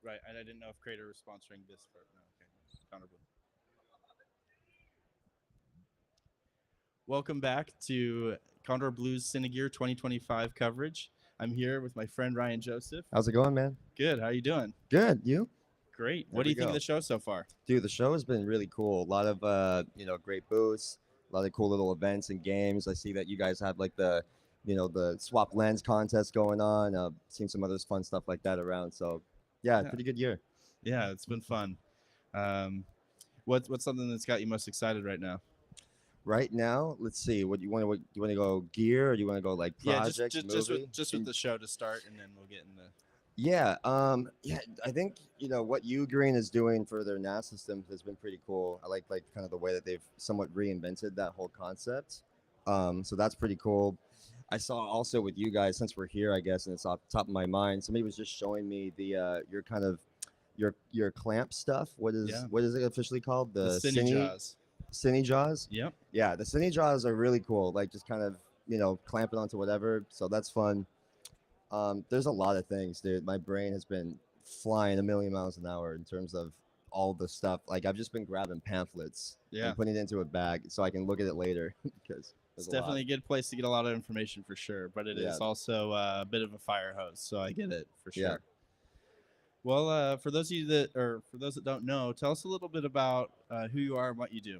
Right, and I didn't know if Creator was sponsoring this part. No, okay. Counter Blue. Welcome back to Condor Blues CineGear 2025 coverage. I'm here with my friend Ryan Joseph. How's it going, man? Good. How you doing? Good. You? Great. There What do we you think of go. the show so far? Dude, the show has been really cool. A lot of great booths, a lot of cool little events and games. I see that you guys have like the swap lens contest going on. Seen some other fun stuff like that around. So, yeah, Yeah. pretty good year. Yeah, it's been fun. Um, what's something that's got you most excited right now? Right now, let's see. What you want to? You want to go gear, or do you want to go like Yeah, just projects, just just with movie? just with And the show to start, and then we'll get into. yeah. I think what U Green is doing for their NAS systems has been pretty cool. I like kind of the way that they've somewhat reinvented that whole concept. So that's pretty cool. I saw also with you guys, since we're here, I guess, and it's off the top of my mind. Somebody was just showing me your kind of your clamp stuff. Yeah, What is it officially called? the The Cine Jaws. Cine Jaws. Yep. Yeah, the Cine Jaws are really cool. Like just kind of clamp it onto whatever. So that's fun. There's a lot of things, dude. My brain has been flying a million miles an hour in terms of all the stuff. Like I've just been grabbing pamphlets Yeah, and putting it into a bag so I can look at it later because it's there's a lot. definitely a good place to get a lot of information for sure, but it Yeah, is also a bit of a fire hose, so I get it for yeah, sure. Well, for those that don't know, tell us a little bit about who you are and what you do.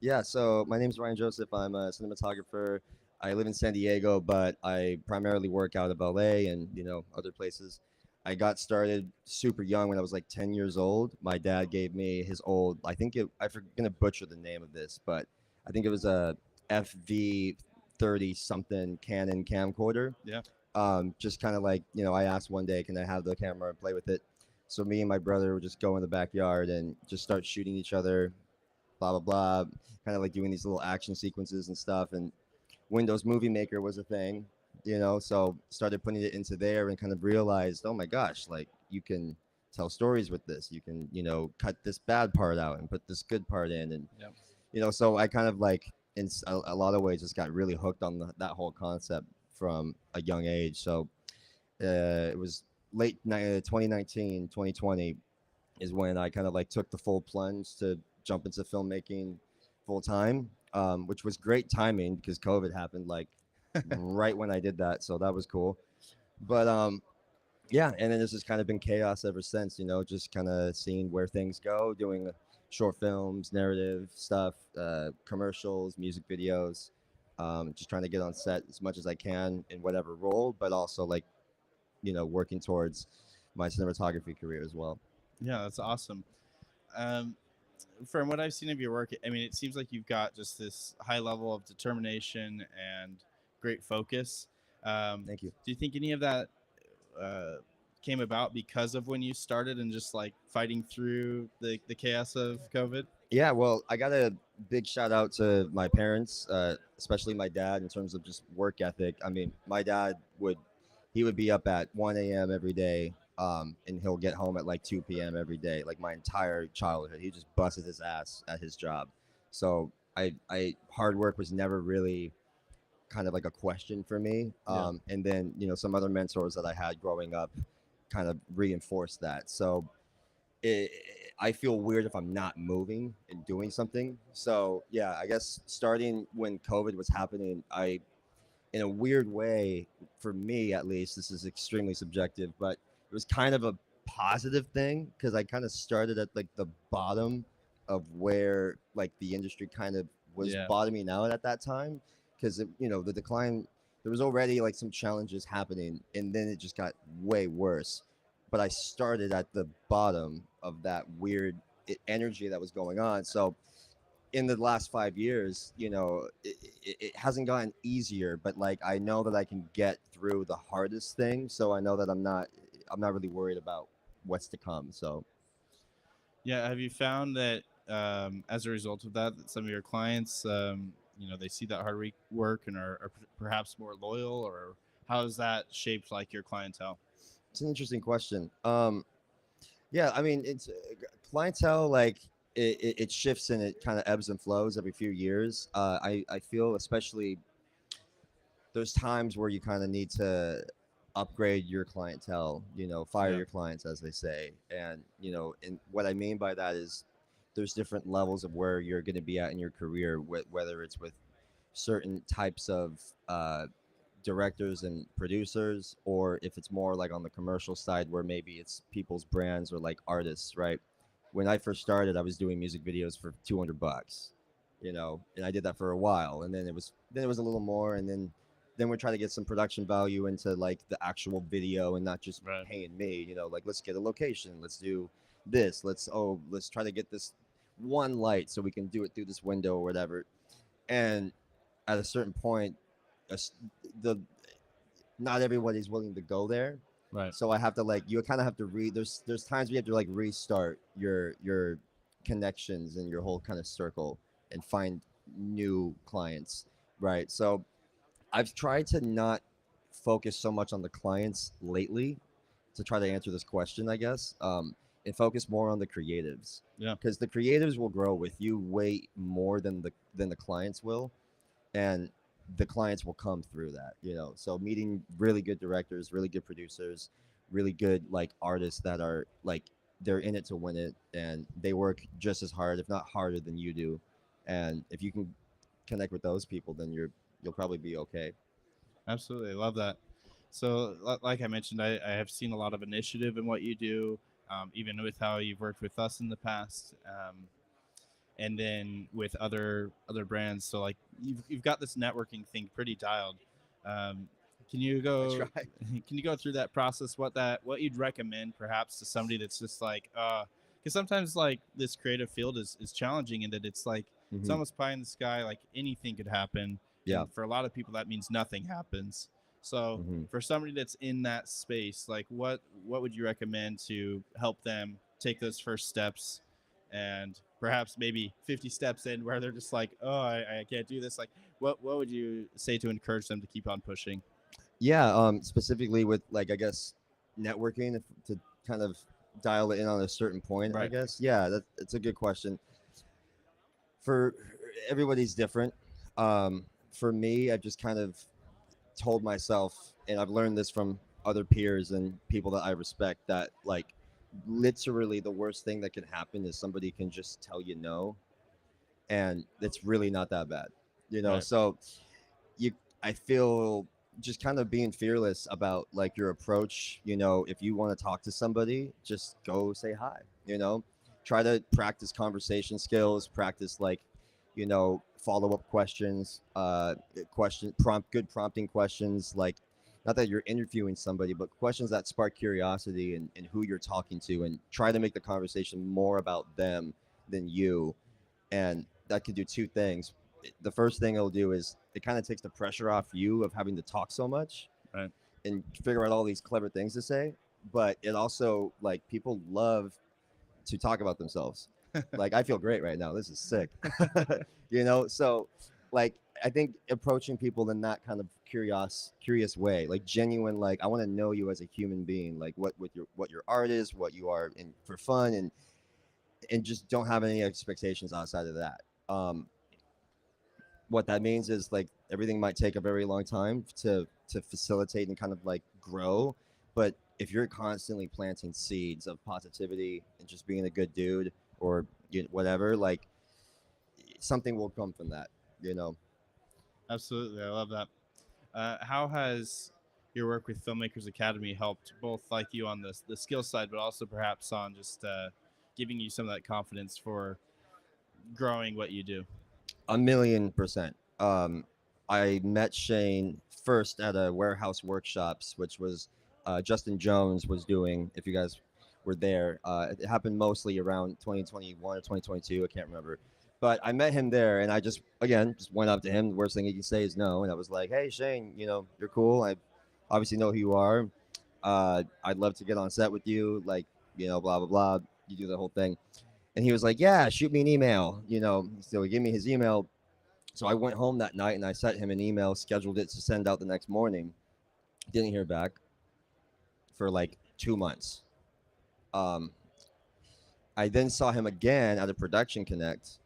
yeah. So my name's Ryan Joseph. I'm a cinematographer. I live in San Diego, but I primarily work out of LA and other places. I got started super young when I was like 10 years old. My dad gave me his old, I'm gonna butcher the name of this, but I think it was a FV 30 something Canon camcorder. Yeah, Just kind of like, I asked one day, can I have the camera and play with it? So me and my brother would just go in the backyard and just start shooting each other, blah, blah, blah, kind of like doing these little action sequences and stuff. And Windows Movie Maker was a thing, so started putting it into there and kind of realized, oh my gosh, like you can tell stories with this. You can, cut this bad part out and put this good part in. And, yep, so I kind of like, in a lot of ways, just got really hooked on that whole concept from a young age. So it was 2019, 2020 is when I kind of like took the full plunge to jump into filmmaking full time, which was great timing because COVID happened like right when I did that. So that was cool. But yeah, and then this has kind of been chaos ever since, just kind of seeing where things go, doing short films, narrative stuff, commercials, music videos, just trying to get on set as much as I can in whatever role, but also like, working towards my cinematography career as well. yeah, that's awesome. Um, from what I've seen of your work, I mean, it seems like you've got just this high level of determination and great focus. Thank you. Do you think any of that uh, came about because of when you started and just like fighting through the chaos of COVID? Yeah, well, I got a big shout out to my parents, especially my dad, in terms of just work ethic. I mean, my dad would be up at 1 a.m. every day, and he'll get home at like 2 p.m. every day. Like my entire childhood, he just busted his ass at his job. So hard work was never really kind of like a question for me. Yeah. And then some other mentors that I had growing up kind of reinforced that. So it, I feel weird if I'm not moving and doing something. So yeah, I guess starting when COVID was happening, in a weird way, for me at least, this is extremely subjective, but it was kind of a positive thing because I kind of started at like the bottom of where like the industry kind of was Yeah. bottoming out at that time because the decline, there was already like some challenges happening and then it just got way worse, but I started at the bottom of that weird energy that was going on. So in the last 5 years, it hasn't gotten easier, but like I know that I can get through the hardest thing. So I know that I'm not really worried about what's to come. So Yeah. Have you found that as a result of that, that some of your clients, they see that work and are perhaps more loyal, or how has that shaped like your clientele? it's an interesting question. Yeah, I mean, it's clientele like it shifts and it kind of ebbs and flows every few years. I feel especially there's times where you kind of need to upgrade your clientele, fire Yeah. your clients, as they say. And, and what I mean by that is there's different levels of where you're going to be at in your career, whether it's with certain types of directors and producers, or if it's more like on the commercial side where maybe it's people's brands or like artists, right? When I first started, I was doing music videos for $200, and I did that for a while, and then it was a little more, and then we're trying to get some production value into like the actual video and not just Right. paying me, like let's get a location, let's do this, let's try to get this one light so we can do it through this window or whatever. And at a certain point, the not everybody's willing to go there. Right. So I have to like you kind of have to there's times we have to like restart your connections and your whole kind of circle and find new clients, right? So I've tried to not focus so much on the clients lately to try to answer this question, I guess, and focus more on the creatives, Yeah. because the creatives will grow with you way more than the clients will, and the clients will come through that, so meeting really good directors, really good producers, really good like artists that are like they're in it to win it, and they work just as hard if not harder than you do. And if you can connect with those people, then you'll probably be okay. Absolutely. I love that. So, like I mentioned, I have seen a lot of initiative in what you do, even with how you've worked with us in the past. And then with other brands. So like you've got this networking thing pretty dialed. Um, can you I go try. can you go through that process? What you'd recommend perhaps to somebody that's just like because sometimes like this creative field is challenging in that it's like it's Hmm. almost pie in the sky, like anything could happen, Yeah. and for a lot of people that means nothing happens. So Hmm. for somebody that's in that space, like what would you recommend to help them take those first steps, and perhaps maybe 50 steps in where they're just like, oh, I can't do this. Like, what would you say to encourage them to keep on pushing? Yeah, specifically with like I guess networking, to kind of dial it in on a certain point, I Right. guess. Yeah, that's a good question. For everybody's different. For me, I've just kind of told myself, and I've learned this from other peers and people that I respect, that like literally the worst thing that can happen is somebody can just tell you no, and it's really not that bad, Right. So you I feel just kind of being fearless about like your approach. If you want to talk to somebody, just go say hi. Try to practice conversation skills, practice like follow up questions, good prompting questions, like not that you're interviewing somebody, but questions that spark curiosity and who you're talking to, and try to make the conversation more about them than you. And that could do two things. The first thing it'll do is it kind of takes the pressure off you of having to talk so much Right. and figure out all these clever things to say. But it also, like, people love to talk about themselves. Like, I feel great right now. This is sick. So like I think approaching people in that kind of curious way, like genuine, like I want to know you as a human being, like what your art is, what you are in for fun, and just don't have any expectations outside of that. What that means is like everything might take a very long time to facilitate and kind of like grow, but if you're constantly planting seeds of positivity and just being a good dude, or whatever, like something will come from that you know Absolutely. I love that. How has your work with Filmmakers Academy helped both like you on the skill side, but also perhaps on just giving you some of that confidence for growing what you do? 1,000,000%. I met Shane first at a warehouse workshops, which was Justin Jones was doing. If you guys were there, it happened mostly around 2021 or 2022. I can't remember, but I met him there, and I just went up to him. The worst thing he can say is no, and I was like, "Hey, Shane, you're cool. I obviously know who you are. I'd love to get on set with you. Like, blah blah blah. You do the whole thing." And he was like, "Yeah, shoot me an email." So he gave me his email. So I went home that night and I sent him an email, scheduled it to send out the next morning. Didn't hear back for like 2 months. Um, I then saw him again at a production connect,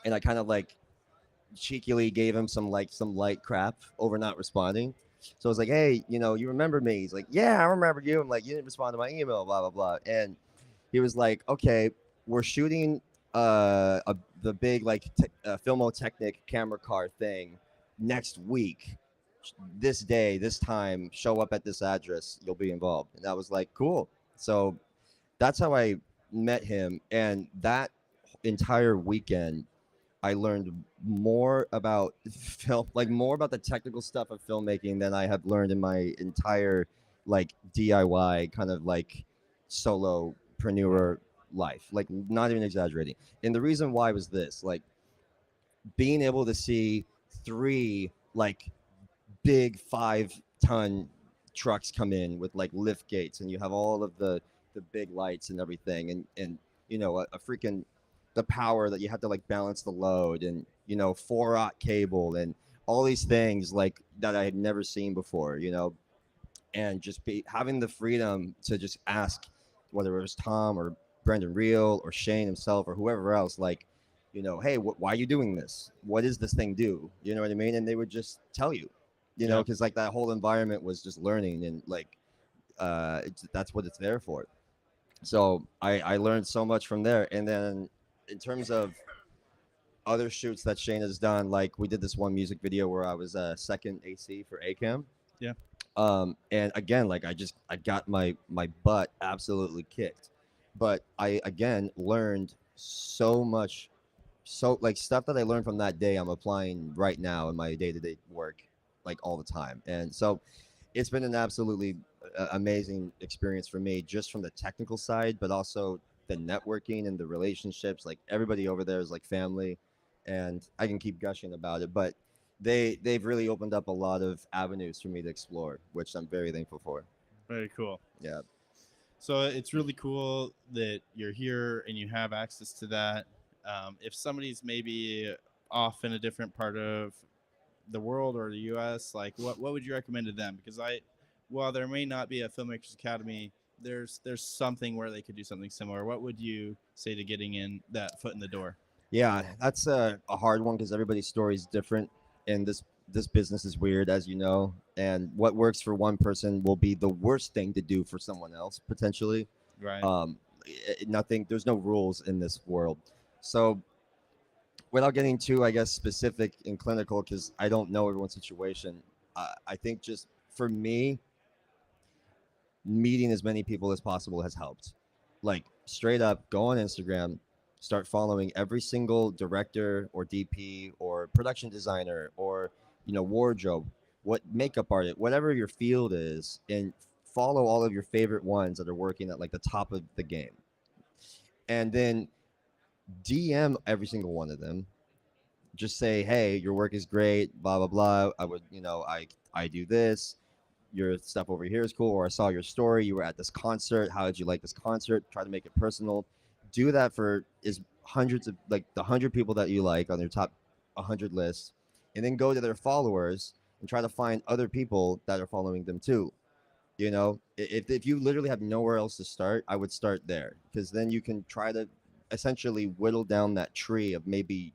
and I kind of like cheekily gave him some light crap over not responding. So I was like, hey, you remember me? He's like, yeah, I remember you. I'm like, you didn't respond to my email, blah blah blah. And he was like, okay, we're shooting the big like Filmotechnic camera car thing next week. This day, this time, show up at this address. You'll be involved. And I was like, cool. So that's how I met him. And that entire weekend, I learned more about film, like more about the technical stuff of filmmaking than I have learned in my entire like DIY kind of like Wow. solopreneur life. Like not even exaggerating. And the reason why was this, like being able to see three like big 5-ton trucks come in with like lift gates, and you have all of the big lights and everything, and a freaking the power that you have to like balance the load, and 4-aught cable and all these things like that I had never seen before, and just be having the freedom to just ask, whether it was Tom or Brendan Reel or Shane himself or whoever else, like, hey, why are you doing this? What does this thing do? You know what I mean? And they would just tell you, Yeah. because like that whole environment was just learning, and like that's what it's there for. So I learned so much from there. And then in terms of other shoots that Shane has done, like we did this one music video where I was second AC for ACAM. Yeah. And again, like I got my butt absolutely kicked, but I again learned so much, so like stuff that I learned from that day I'm applying right now in my day-to-day work, like all the time. And so it's been an absolutely amazing experience for me, just from the technical side, but also the networking and the relationships. Like everybody over there is like family, and I can keep gushing about it, but they've really opened up a lot of avenues for me to explore, which I'm very thankful for. Very cool. Yeah, So it's really cool that you're here and you have access to that. If somebody's maybe off in a different part of the world or the U.S., like what would you recommend to them? Because while there may not be a filmmakers academy, there's something where they could do something similar. What would you say to getting in that foot in the door? yeah, that's a hard one because everybody's story is different, and this business is weird, as you know. And what works for one person will be the worst thing to do for someone else potentially. Right. Um, Nothing. There's no rules in this world. So without getting too, I guess, specific and clinical, because I don't know everyone's situation, I think just for me, meeting as many people as possible has helped. Like straight up, go on Instagram, start following every single director or DP or production designer or wardrobe, what makeup artist, whatever your field is, and follow all of your favorite ones that are working at like the top of the game, and then DM every single one of them. Just say, hey, your work is great, blah blah blah. I would, I do this. Your stuff over here is cool, or I saw your story. You were at this concert. How did you like this concert? Try to make it personal. Do that for is hundreds of like the 100 people that you like on your top 100 list, and then go to their followers and try to find other people that are following them too. If you literally have nowhere else to start, I would start there, because then you can try to essentially whittle down that tree of maybe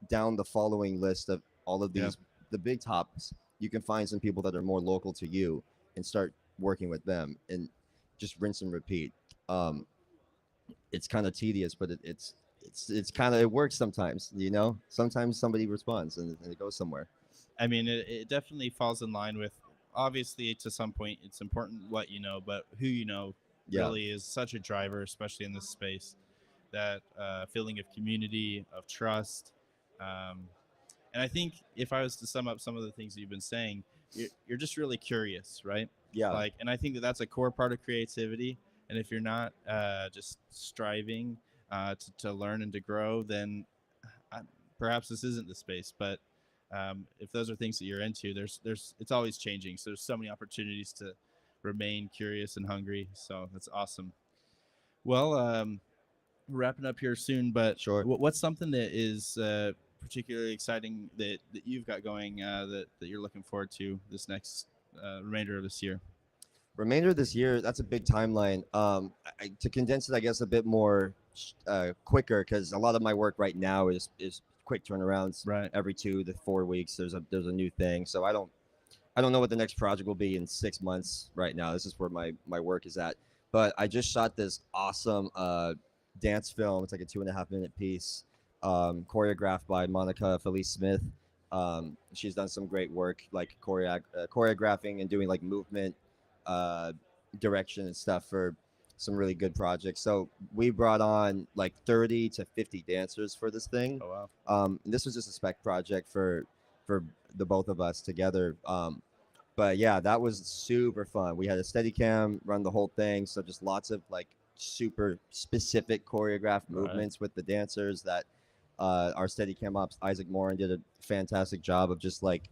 down the following list of all of Yeah. these the big tops. You can find some people that are more local to you and start working with them, and just rinse and repeat. um it's kind of tedious, but it's kind of, it works sometimes. Sometimes somebody responds, and it goes somewhere. I mean, it definitely falls in line with, obviously to some point it's important what you know, but who you know Yeah, really is such a driver, especially in this space. That feeling of community, of trust. Um, and I think if I was to sum up some of the things that you've been saying, you're just really curious, right? yeah, Like, and I think that that's a core part of creativity. And if you're not just striving to learn and to grow, then I, perhaps this isn't the space. But if those are things that you're into, there's it's always changing. So there's so many opportunities to remain curious and hungry. So that's awesome. Well, wrapping up here soon, but sure. what's something that is particularly exciting that you've got going that you're looking forward to this next remainder of this year? Remainder of this year, that's a big timeline. To condense it, I guess a bit more quicker, because a lot of my work right now is quick turnarounds. Right. Every 2 to 4 weeks, there's a new thing. So I I don't know what the next project will be in 6 months. Right now, this is where my work is at. But I just shot this awesome dance film. It's like a 2.5 minute piece, choreographed by Monica Felice Smith. She's done some great work, like choreographing and doing like movement uh, direction and stuff for some really good projects. So we brought on like 30 to 50 dancers for this thing. Oh wow. And this was just a spec project for the both of us together. But yeah, that was super fun. We had a steady cam run the whole thing, so just lots of like super specific choreographed Right. movements with the dancers that our steady cam ops Isaac Morin did a fantastic job of just like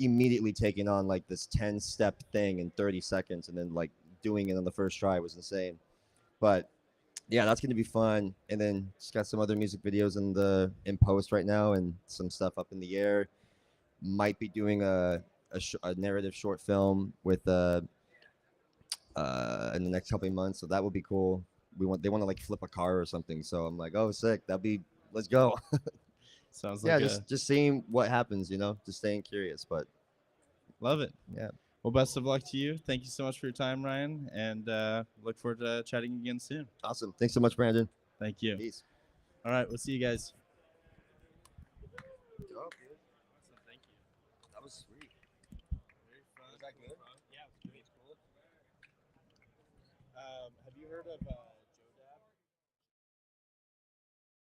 immediately taking on like this 10-step thing in 30 seconds and then like doing it on the first try was insane. But yeah, that's gonna be fun. And then just got some other music videos in post right now and some stuff up in the air. Might be doing a narrative short film with in the next couple of months, so that would be cool. They want to like flip a car or something, so I'm like, oh, sick, that'd be let's go. Sounds Yeah, like a just seeing what happens, just staying curious. But love it. yeah, Well, best of luck to you. Thank you so much for your time, Ryan, and look forward to chatting again soon. awesome. Thanks so much, Brandon. Thank you. Peace. All right, we'll see you guys. Dope, dude. Awesome, thank you. That was sweet. Very fun. Was that good? Yeah, it was great. Cool. Have you heard of?